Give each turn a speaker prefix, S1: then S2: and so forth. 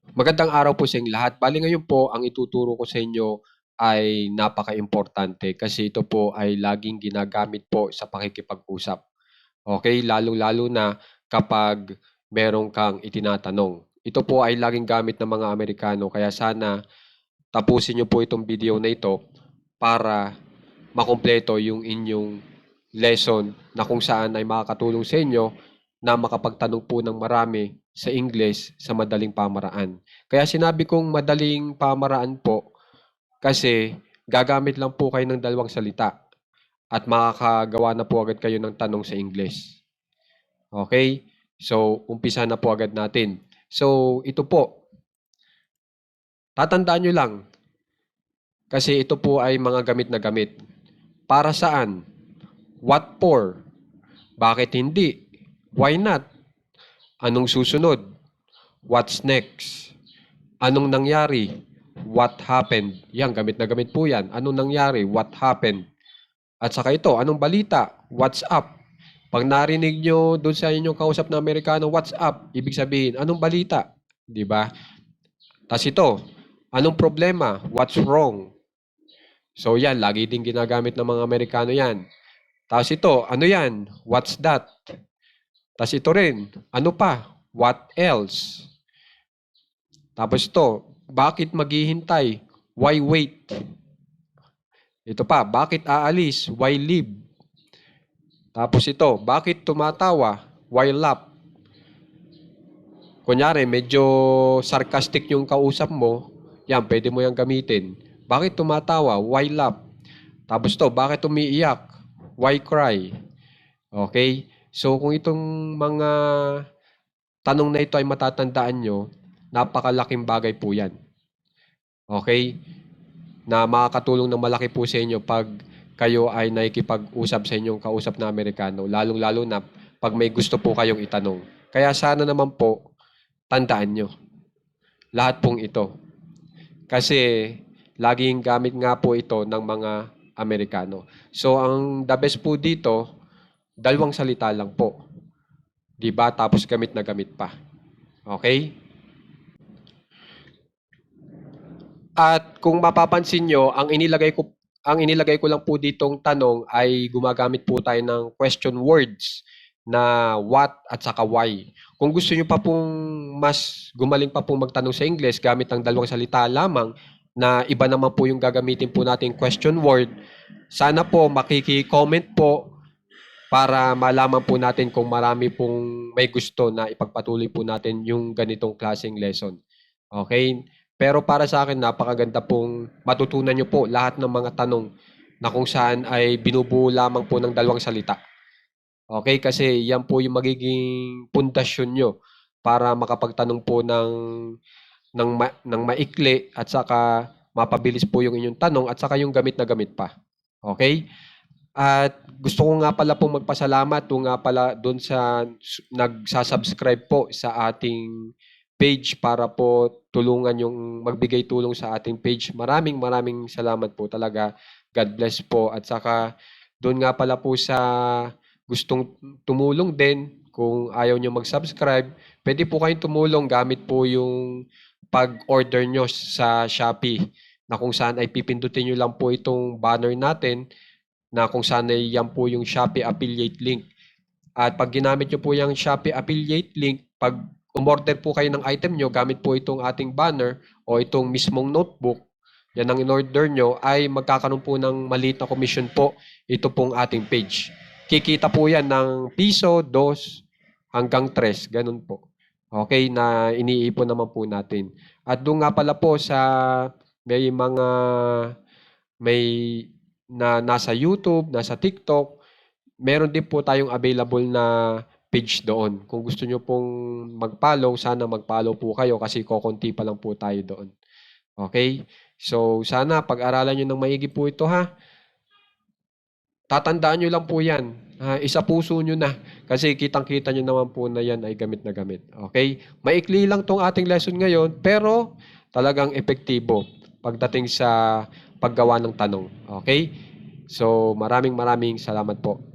S1: Magandang araw po sa inyong lahat. Bale ngayon po, ang ituturo ko sa inyo ay napaka-importante kasi ito po ay laging ginagamit po sa pakikipag-usap. Okay? Lalong-lalo na kapag meron kang itinatanong. Ito po ay laging gamit ng mga Amerikano kaya sana tapusin niyo po itong video na ito para makumpleto yung inyong lesson na kung saan ay makakatulong sa inyo na makapagtanong po ng marami sa English sa madaling pamaraan. Kaya sinabi kong madaling pamaraan po kasi gagamit lang po kayo ng dalawang salita at makakagawa na po agad kayo ng tanong sa English. Okay? So, umpisa na po agad natin. So, ito po. Tatandaan nyo lang kasi ito po ay mga gamit na gamit. Para saan? What for? Bakit hindi? Why not? Anong susunod? What's next? Anong nangyari? What happened? Yan, gamit na gamit po yan. Anong nangyari? What happened? At saka ito, anong balita? What's up? Pag narinig nyo doon sa inyong kausap na Amerikano, what's up? Ibig sabihin, anong balita? Di ba? Tapos ito, anong problema? What's wrong? So yan, lagi din ginagamit ng mga Amerikano yan. Tapos ito, ano yan? What's that? Tapos ito rin, ano pa? What else? Tapos ito, bakit maghihintay? Why wait? Ito pa, bakit aalis? Why leave? Tapos ito, bakit tumatawa? Why laugh? Kunyari, medyo sarcastic yung kausap mo, yan, pwede mo yung gamitin. Bakit tumatawa? Why laugh? Tapos ito, bakit umiiyak? Why cry? Okay? So, kung itong mga tanong na ito ay matatandaan nyo, napakalaking bagay po yan. Okay? Na makakatulong ng malaki po sa inyo pag kayo ay nakikipag-usap sa inyong kausap na Amerikano, lalong-lalo na pag may gusto po kayong itanong. Kaya sana naman po, tandaan nyo, lahat pong ito. Kasi laging gamit nga po ito ng mga Amerikano. So, ang the best po dito, dalawang salita lang po. Diba? Tapos gamit na gamit pa. Okay? At kung mapapansin nyo, ang inilagay ko lang po ditong tanong ay gumagamit po tayo ng question words na what at saka why. Kung gusto nyo pa pong mas gumaling pa pong magtanong sa English gamit ang dalawang salita lamang na iba naman po yung gagamitin po nating question word, sana po makiki-comment po para malaman po natin kung marami pong may gusto na ipagpatuloy po natin yung ganitong klaseng lesson. Okay? Pero para sa akin, napakaganda pong matutunan nyo po lahat ng mga tanong na kung saan ay binubuo lamang po ng dalawang salita. Okay? Kasi yan po yung magiging pundasyon nyo para makapagtanong po ng maikli at saka mapabilis po yung inyong tanong at saka yung gamit na gamit pa. Okay? At gusto ko nga pala pong magpasalamat nga pala doon sa nagsasubscribe po sa ating page para po tulungan yung magbigay tulong sa ating page. Maraming maraming salamat po talaga. God bless po. At saka doon nga pala po sa gustong tumulong din, kung ayaw nyo mag-subscribe, pwede po kayong tumulong gamit po yung pag-order nyo sa Shopee na kung saan ay pipindutin nyo lang po itong banner natin na kung saan ay yan po yung Shopee affiliate link. At pag ginamit nyo po yung Shopee affiliate link, pag umorder po kayo ng item nyo, gamit po itong ating banner o itong mismong notebook, yan ang in-order nyo, ay magkakaroon po ng maliit na commission po ito pong ating page. Kikita po yan ng piso, 2 hanggang 3, ganun po. Okay, na iniipon naman po natin. At doon nga pala po sa may na nasa YouTube, nasa TikTok, meron din po tayong available na page doon. Kung gusto nyo pong mag-follow, sana mag-follow po kayo kasi kokonti pa lang po tayo doon. Okay? So, sana pag-aralan nyo ng maigi po ito ha. Tatandaan nyo lang po yan. Isa puso nyo na. Kasi kitang-kita nyo naman po na yan ay gamit na gamit. Okay? Maikli lang tong ating lesson ngayon, pero talagang epektibo pagdating sa paggawa ng tanong. Okay? So, maraming maraming salamat po.